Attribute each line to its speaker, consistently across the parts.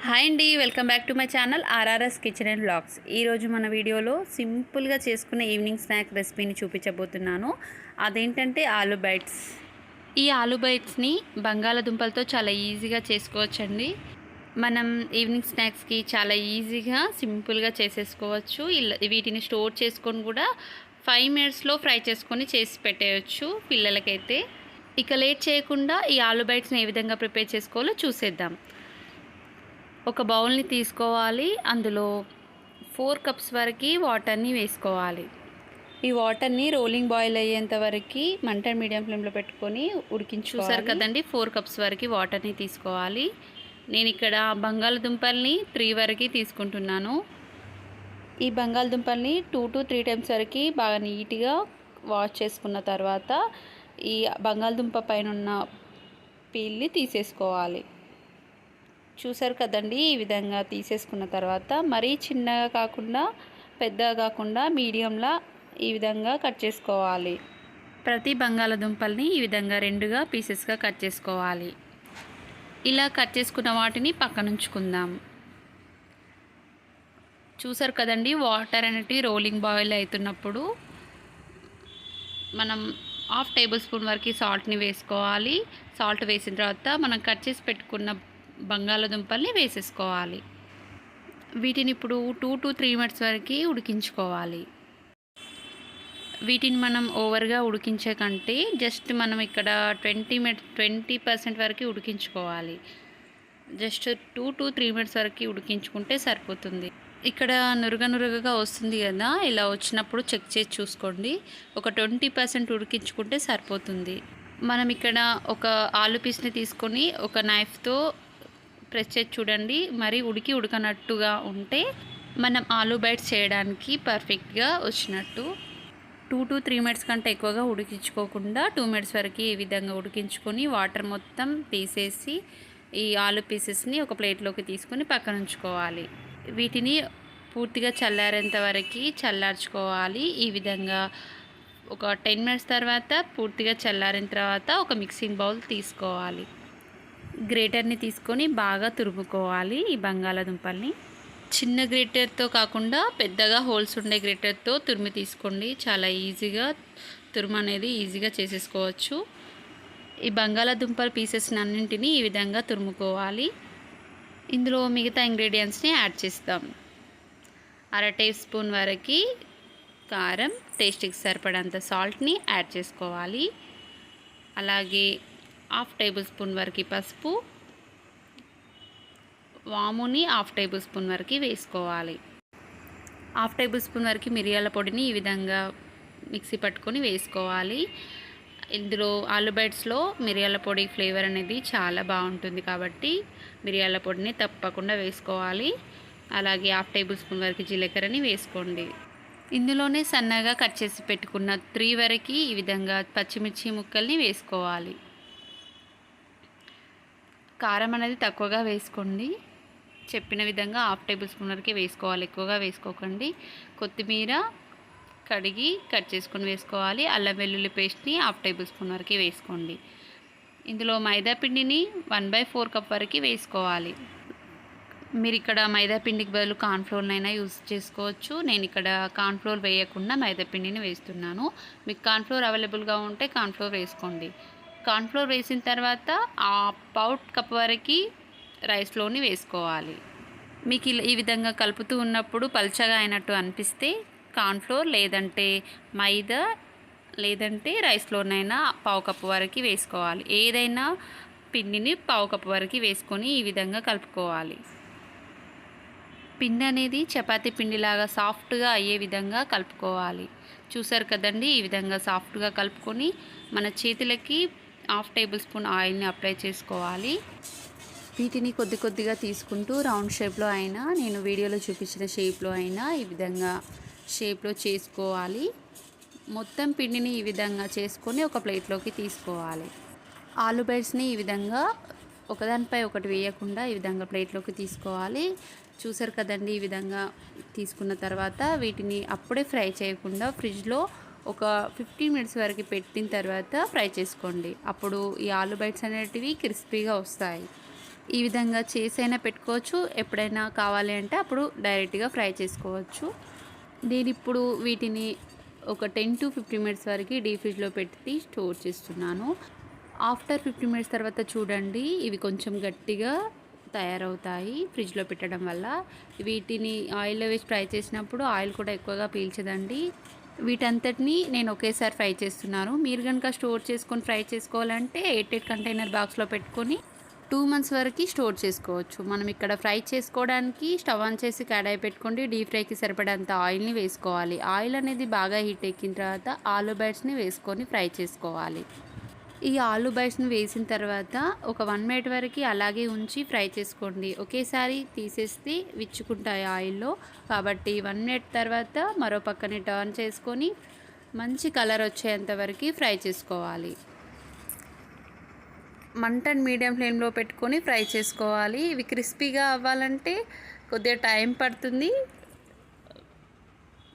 Speaker 1: Hi అండి, welcome back to my channel RRS kitchen and vlogs. ఈరోజు మన వీడియోలో సింపుల్గా చేసుకునే ఈవినింగ్ స్నాక్ రెసిపీని చూపించబోతున్నాను. అదేంటంటే ఆలూ బైట్స్. ఈ ఆలూ బైట్స్ని బంగాళదుంపలతో చాలా ఈజీగా చేసుకోవచ్చండి. మనం ఈవినింగ్ స్నాక్స్కి చాలా ఈజీగా సింపుల్గా చేసేసుకోవచ్చు. వీటిని స్టోర్ చేసుకొని కూడా 5 మినిట్స్లో ఫ్రై చేసుకొని చేసి పెట్టేయచ్చు పిల్లలకైతే. ఇక లేట్ చేయకుండా ఈ ఆలూ బైట్స్ని ఏ విధంగా ప్రిపేర్ చేసుకోవాలో చూసేద్దాం. ఒక బౌల్ని తీసుకోవాలి. అందులో 4 కప్స్ వరకు వాటర్ని వేసుకోవాలి. ఈ వాటర్ని రోలింగ్ బాయిల్ అయ్యేంత వరకు మంట మీడియం ఫ్లేమ్లో పెట్టుకొని ఉడికించుకోవాలి. చూసారు కదండి, 4 కప్స్ వరకు వాటర్ని తీసుకోవాలి. నేను ఇక్కడ బంగాళదుంపల్ని 3 వరకు తీసుకుంటున్నాను. ఈ బంగాళదుంపల్ని 2 to 3 టైమ్స్ వరకు బాగా నీట్గా వాష్ చేసుకున్న తర్వాత ఈ బంగాళదుంప పైన ఉన్న పీల్ని తీసేసుకోవాలి. చూసారు కదండి, ఈ విధంగా తీసేసుకున్న తర్వాత మరీ చిన్నగా కాకుండా పెద్దగా కాకుండా మీడియంలా ఈ విధంగా కట్ చేసుకోవాలి. ప్రతి బంగాళదుంపల్ని ఈ విధంగా 2గా పీసెస్గా కట్ చేసుకోవాలి. ఇలా కట్ చేసుకున్న వాటిని పక్కన ఉంచుకుందాం. చూసారు కదండి, వాటర్ అనేవి రోలింగ్ బాయిల్ అవుతున్నప్పుడు మనం 1/2 టేబుల్ స్పూన్ వరకు సాల్ట్ని వేసుకోవాలి. సాల్ట్ వేసిన తర్వాత మనం కట్ చేసి పెట్టుకున్న బంగాళదుంపల్ని వేసేసుకోవాలి. వీటిని ఇప్పుడు 2 to 3 మినిట్స్ వరకు ఉడికించుకోవాలి. వీటిని మనం ఓవర్గా ఉడికించే కంటే జస్ట్ మనం ఇక్కడ 20% వరకు ఉడికించుకోవాలి. జస్ట్ 2 to 3 మినిట్స్ వరకు ఉడికించుకుంటే సరిపోతుంది. ఇక్కడ నురగగా వస్తుంది కదా, ఇలా వచ్చినప్పుడు చెక్ చేసి చూసుకోండి. ఒక 20% ఉడికించుకుంటే సరిపోతుంది. మనం ఇక్కడ ఒక ఆలు పీస్ని తీసుకొని ఒక నైఫ్తో ప్రెస్ చేసి చూడండి. మరి ఉడకనట్టుగా ఉంటే మనం ఆలూ బైట్స్ చేయడానికి పర్ఫెక్ట్గా వచ్చినట్టు. 2 to 3 మినిట్స్ కంటే ఎక్కువగా ఉడికించుకోకుండా 2 మినిట్స్ వరకు ఈ విధంగా ఉడికించుకొని వాటర్ మొత్తం తీసేసి ఈ ఆలు పీసెస్ని ఒక ప్లేట్లోకి తీసుకొని పక్కన ఉంచుకోవాలి. వీటిని పూర్తిగా చల్లారేంత వరకు చల్లార్చుకోవాలి. ఈ విధంగా ఒక 10 మినిట్స్ తర్వాత పూర్తిగా చల్లారిన తర్వాత ఒక మిక్సింగ్ బౌల్ తీసుకోవాలి. గ్రేటర్ని తీసుకొని బాగా తురుముకోవాలి. ఈ బంగాళదుంపల్ని చిన్న గ్రేటర్తో కాకుండా పెద్దగా హోల్స్ ఉండే గ్రేటర్తో తురిమి తీసుకోండి. చాలా ఈజీగా తురుము అనేది ఈజీగా చేసేసుకోవచ్చు. ఈ బంగాళదుంపల పీసెస్ని అన్నింటినీ ఈ విధంగా తురుముకోవాలి. ఇందులో మిగతా ఇంగ్రీడియంట్స్ని యాడ్ చేస్తాం. 1/2 టీ స్పూన్ వరకు కారం, టేస్ట్కి సరిపడంత సాల్ట్ని యాడ్ చేసుకోవాలి. అలాగే 1/2 టేబుల్ స్పూన్ వరకు పసుపు, వాముని 1/2 టేబుల్ స్పూన్ వరకు వేసుకోవాలి. 1/2 టేబుల్ స్పూన్ వరకు మిరియాల పొడిని ఈ విధంగా మిక్సీ పట్టుకొని వేసుకోవాలి. ఇందులో ఆలూ బైట్స్లో మిరియాల పొడి ఫ్లేవర్ అనేది చాలా బాగుంటుంది కాబట్టి మిరియాల పొడిని తప్పకుండా వేసుకోవాలి. అలాగే 1/2 టేబుల్ స్పూన్ వరకు జీలకర్రని వేసుకోండి. ఇందులోనే సన్నగా కట్ చేసి పెట్టుకున్న 3 వరకు ఈ విధంగా పచ్చిమిర్చి ముక్కల్ని వేసుకోవాలి. కారం అనేది తక్కువగా వేసుకోండి. చెప్పిన విధంగా 1/2 టేబుల్ స్పూన్ వరకు వేసుకోవాలి, ఎక్కువగా వేసుకోకండి. కొత్తిమీర కడిగి కట్ చేసుకొని వేసుకోవాలి. అల్లం వెల్లుల్లి పేస్ట్ని 1/2 టేబుల్ స్పూన్ వరకు వేసుకోండి. ఇందులో మైదా పిండిని 1/4 కప్ వరకు వేసుకోవాలి. మీరు ఇక్కడ మైదా పిండికి బదులు కార్న్ఫ్లోర్నైనా యూజ్ చేసుకోవచ్చు. నేను ఇక్కడ కార్న్ఫ్లోర్ వేయకుండా మైదా పిండిని వేస్తున్నాను. మీకు కార్న్ఫ్లోర్ అవైలబుల్గా ఉంటే కార్న్ఫ్లోర్ వేసుకోండి. కార్న్ఫ్లోర్ వేసిన తర్వాత 1/4 కప్ వరకు రైస్లోని వేసుకోవాలి. మీకు ఈ విధంగా కలుపుతూ ఉన్నప్పుడు పల్చగా అయినట్టు అనిపిస్తే కార్న్ఫ్లోర్ లేదంటే మైదా లేదంటే రైస్లోనైనా 1/4 కప్ వరకు వేసుకోవాలి. ఏదైనా పిండిని 1/4 కప్ వరకు వేసుకొని ఈ విధంగా కలుపుకోవాలి. పిండి అనేది చపాతీ పిండిలాగా సాఫ్ట్గా అయ్యే విధంగా కలుపుకోవాలి. చూసారు కదండి, ఈ విధంగా సాఫ్ట్గా కలుపుకొని మన చేతులకి 1/2 టేబుల్ స్పూన్ ఆయిల్ని అప్లై చేసుకోవాలి. వీటిని కొద్దిగా తీసుకుంటూ రౌండ్ షేప్లో అయినా, నేను వీడియోలో చూపించిన షేప్లో అయినా ఈ విధంగా షేప్లో చేసుకోవాలి. మొత్తం పిండిని ఈ విధంగా చేసుకొని ఒక ప్లేట్లోకి తీసుకోవాలి. ఆలూ బైట్స్ని ఈ విధంగా ఒకదానిపై ఒకటి వేయకుండా ఈ విధంగా ప్లేట్లోకి తీసుకోవాలి. చూసారు కదండి, ఈ విధంగా తీసుకున్న తర్వాత వీటిని అప్పుడే ఫ్రై చేయకుండా ఫ్రిడ్జ్లో ఒక 15 మినిట్స్ వరకు పెట్టిన తర్వాత ఫ్రై చేసుకోండి. అప్పుడు ఈ ఆలూ బైట్స్ అనేటివి క్రిస్పీగా వస్తాయి. ఈ విధంగా చేసైనా పెట్టుకోవచ్చు, ఎప్పుడైనా కావాలి అంటే అప్పుడు డైరెక్ట్గా ఫ్రై చేసుకోవచ్చు. నేను ఇప్పుడు వీటిని ఒక 10-15 మినిట్స్ వరకు డీప్ ఫ్రిడ్జ్లో పెట్టి స్టోర్ చేస్తున్నాను. ఆఫ్టర్ 15 మినిట్స్ తర్వాత చూడండి, ఇవి కొంచెం గట్టిగా తయారవుతాయి ఫ్రిడ్జ్లో పెట్టడం వల్ల. వీటిని ఆయిల్లో వేసి ఫ్రై చేసినప్పుడు ఆయిల్ కూడా ఎక్కువగా పీల్చదండి. వీటంతటిని నేను ఒకేసారి ఫ్రై చేస్తున్నాను. మీరు కనుక స్టోర్ చేసుకొని ఫ్రై చేసుకోవాలంటే ఎయిర్ కంటైనర్ బాక్స్లో పెట్టుకొని 2 మంత్స్ వరకు స్టోర్ చేసుకోవచ్చు. మనం ఇక్కడ ఫ్రై చేసుకోవడానికి స్టవ్ ఆన్ చేసి కడాయి పెట్టుకోండి. డీప్ ఫ్రైకి సరిపడంత ఆయిల్ని వేసుకోవాలి. ఆయిల్ అనేది బాగా హీట్ ఎక్కిన తర్వాత ఆలూ బైట్స్ని వేసుకొని ఫ్రై చేసుకోవాలి. ఈ ఆలూ బైట్స్ని వేసిన తర్వాత ఒక 1 మినిట్ వరకు అలాగే ఉంచి ఫ్రై చేసుకోండి. ఒకేసారి తీసేస్తే విచ్చుకుంటాయి ఆయిల్లో. కాబట్టి 1 మినిట్ తర్వాత మరో పక్కని టర్న్ చేసుకొని మంచి కలర్ వచ్చేంత వరకు ఫ్రై చేసుకోవాలి. మంటని మీడియం ఫ్లేమ్లో పెట్టుకొని ఫ్రై చేసుకోవాలి. ఇవి క్రిస్పీగా అవ్వాలంటే కొద్దిగా టైం పడుతుంది.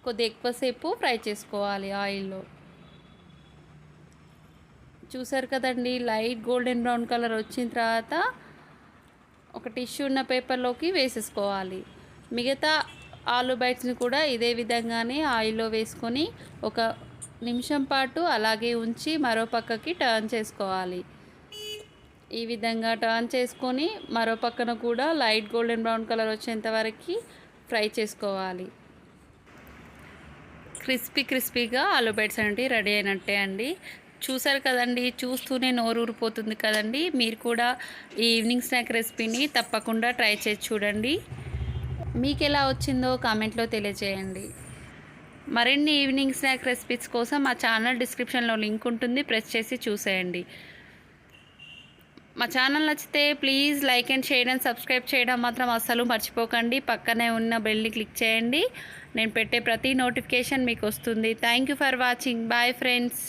Speaker 1: కొద్దిగా ఎక్కువసేపు ఫ్రై చేసుకోవాలి ఆయిల్లో. చూసారు కదండి, లైట్ గోల్డెన్ బ్రౌన్ కలర్ వచ్చిన తర్వాత ఒక టిష్యూ ఉన్న పేపర్లోకి వేసేసుకోవాలి. మిగతా ఆలూ బైట్స్ని కూడా ఇదే విధంగానే ఆయిల్లో వేసుకొని ఒక నిమిషం పాటు అలాగే ఉంచి మరో పక్కకి టర్న్ చేసుకోవాలి. ఈ విధంగా టర్న్ చేసుకొని మరో పక్కన కూడా లైట్ గోల్డెన్ బ్రౌన్ కలర్ వచ్చేంత వరకు ఫ్రై చేసుకోవాలి. క్రిస్పీగా ఆలూ బైట్స్ అనేవి రెడీ అయినట్టే అండి. చూసారు కదండి, చూస్తూనే నోరు ఊరిపోతుంది కదండి. మీరు కూడా ఈ ఈవినింగ్ స్నాక్ రెసిపీని తప్పకుండా ట్రై చేసి చూడండి. మీకు ఎలా వచ్చిందో కామెంట్లో తెలియజేయండి. మరిన్ని ఈవినింగ్ స్నాక్ రెసిపీస్ కోసం మా ఛానల్ డిస్క్రిప్షన్లో లింక్ ఉంటుంది, ప్రెస్ చేసి చూసేయండి. మా ఛానల్ నచ్చితే please like and share and subscribe చేయడం మాత్రం అస్సలు మర్చిపోకండి. పక్కనే ఉన్న బెల్ని క్లిక్ చేయండి. నేను పెట్టే ప్రతి నోటిఫికేషన్ మీకు వస్తుంది. Thank you for watching. Bye friends.